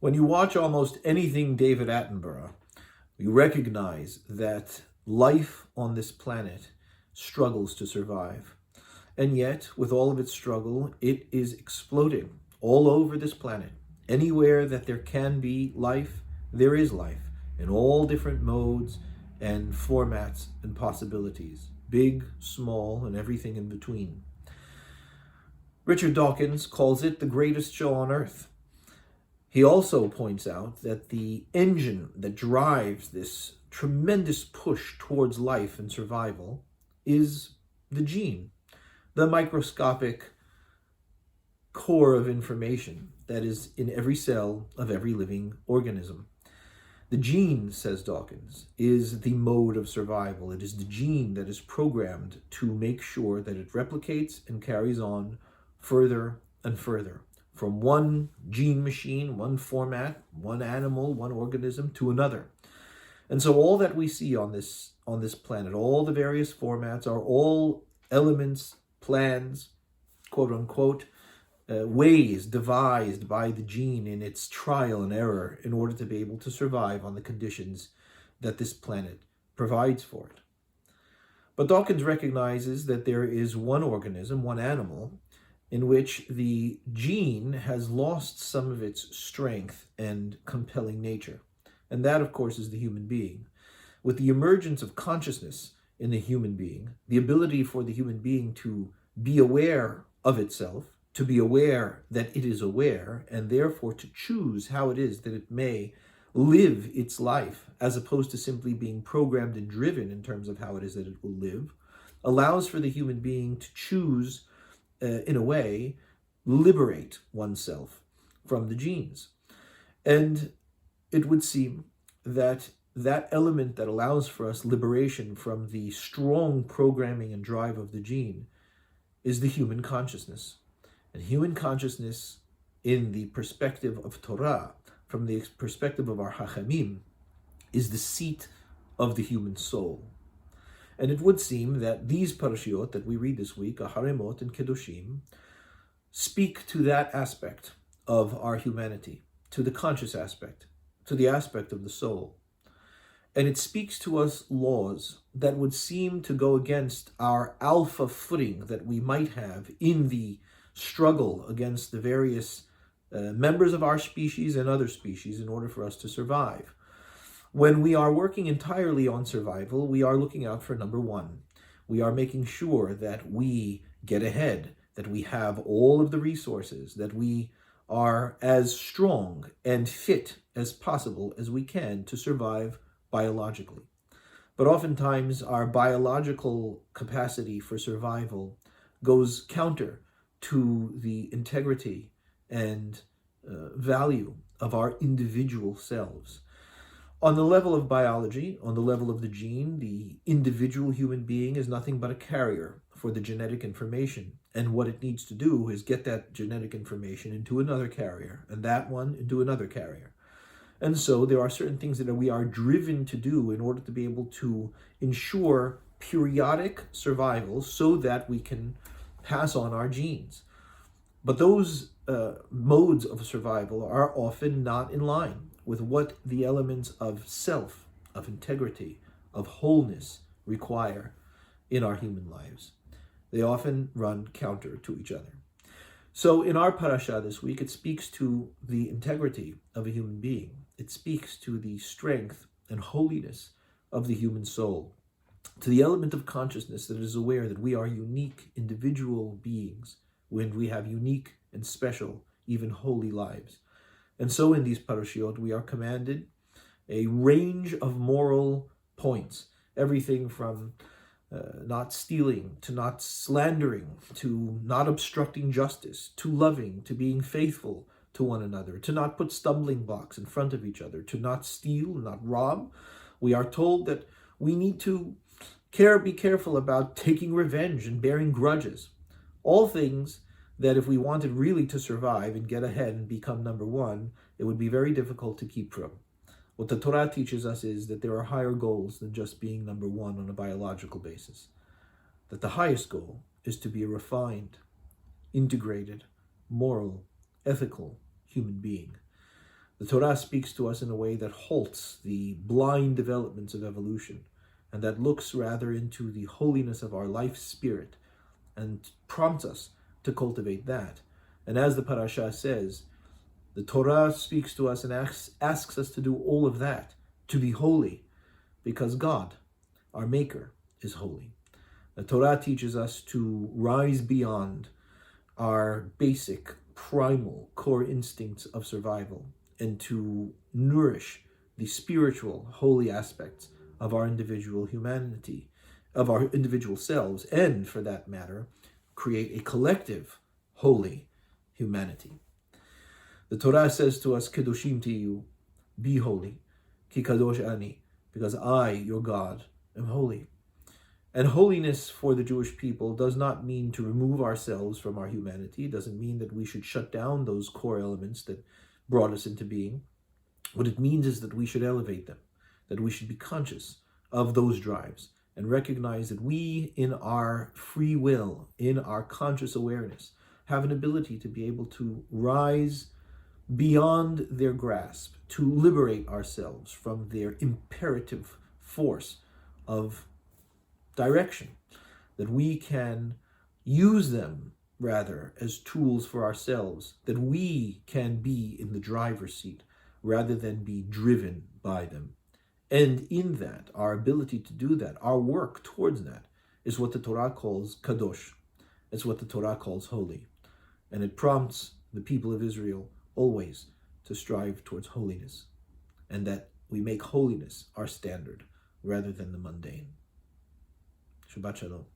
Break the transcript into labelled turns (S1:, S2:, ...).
S1: When you watch almost anything David Attenborough, you recognize that life on this planet struggles to survive. And yet, with all of its struggle, it is exploding all over this planet. Anywhere that there can be life, there is life in all different modes and formats and possibilities, big, small, and everything in between. Richard Dawkins calls it the greatest show on earth. He also points out that the engine that drives this tremendous push towards life and survival is the gene, the microscopic core of information that is in every cell of every living organism. The gene, says Dawkins, is the mode of survival. It is the gene that is programmed to make sure that it replicates and carries on further and further, from one gene machine, one format, one animal, one organism to another. And so all that we see on this planet, all the various formats, are all elements, plans, quote unquote, ways devised by the gene in its trial and error in order to be able to survive on the conditions that this planet provides for it. But Dawkins recognizes that there is one organism, one animal, in which the gene has lost some of its strength and compelling nature. And that, of course, is the human being. With the emergence of consciousness in the human being, the ability for the human being to be aware of itself, to be aware that it is aware, and therefore to choose how it is that it may live its life, as opposed to simply being programmed and driven in terms of how it is that it will live, allows for the human being to choose, in a way, liberate oneself from the genes. And it would seem that that element that allows for us liberation from the strong programming and drive of the gene is the human consciousness. And human consciousness, in the perspective of Torah, from the perspective of our Chachamim, is the seat of the human soul. And it would seem that these parashiot that we read this week, AhareMot and Kedoshim, speak to that aspect of our humanity, to the conscious aspect, to the aspect of the soul. And it speaks to us laws that would seem to go against our alpha footing that we might have in the struggle against the various members of our species and other species in order for us to survive. When we are working entirely on survival, we are looking out for number one. We are making sure that we get ahead, that we have all of the resources, that we are as strong and fit as possible as we can to survive biologically. But oftentimes our biological capacity for survival goes counter to the integrity and value of our individual selves. On the level of biology, on the level of the gene, the individual human being is nothing but a carrier for the genetic information. And what it needs to do is get that genetic information into another carrier, and that one into another carrier. And so there are certain things that we are driven to do in order to be able to ensure periodic survival so that we can pass on our genes. But those modes of survival are often not in line with what the elements of self, of integrity, of wholeness require in our human lives. They often run counter to each other. So in our parasha this week, it speaks to the integrity of a human being. It speaks to the strength and holiness of the human soul, to the element of consciousness that is aware that we are unique individual beings when we have unique and special, even holy lives. And so in these parashiot, we are commanded a range of moral points, everything from not stealing, to not slandering, to not obstructing justice, to loving, to being faithful to one another, to not put stumbling blocks in front of each other, to not steal, not rob. We are told that we need to be careful about taking revenge and bearing grudges. All things that if we wanted really to survive and get ahead and become number one, it would be very difficult to keep from. What the Torah teaches us is that there are higher goals than just being number one on a biological basis. That the highest goal is to be a refined, integrated, moral, ethical human being. The Torah speaks to us in a way that halts the blind developments of evolution, and that looks rather into the holiness of our life spirit and prompts us to cultivate that. And as the Parasha says, the Torah speaks to us and asks us to do all of that, to be holy, because God, our Maker, is holy. The Torah teaches us to rise beyond our basic, primal, core instincts of survival and to nourish the spiritual, holy aspects of our individual humanity, of our individual selves, and, for that matter, create a collective, holy humanity. The Torah says to us, Kedoshim tiyu, be holy, ki kadosh ani, because I, your God, am holy. And holiness for the Jewish people does not mean to remove ourselves from our humanity. It doesn't mean that we should shut down those core elements that brought us into being. What it means is that we should elevate them, that we should be conscious of those drives and recognize that we, in our free will, in our conscious awareness, have an ability to be able to rise beyond their grasp, to liberate ourselves from their imperative force of direction, that we can use them rather as tools for ourselves, that we can be in the driver's seat rather than be driven by them. And in that, our ability to do that, our work towards that, is what the Torah calls kadosh. It's what the Torah calls holy. And it prompts the people of Israel always to strive towards holiness, and that we make holiness our standard rather than the mundane. Shabbat Shalom.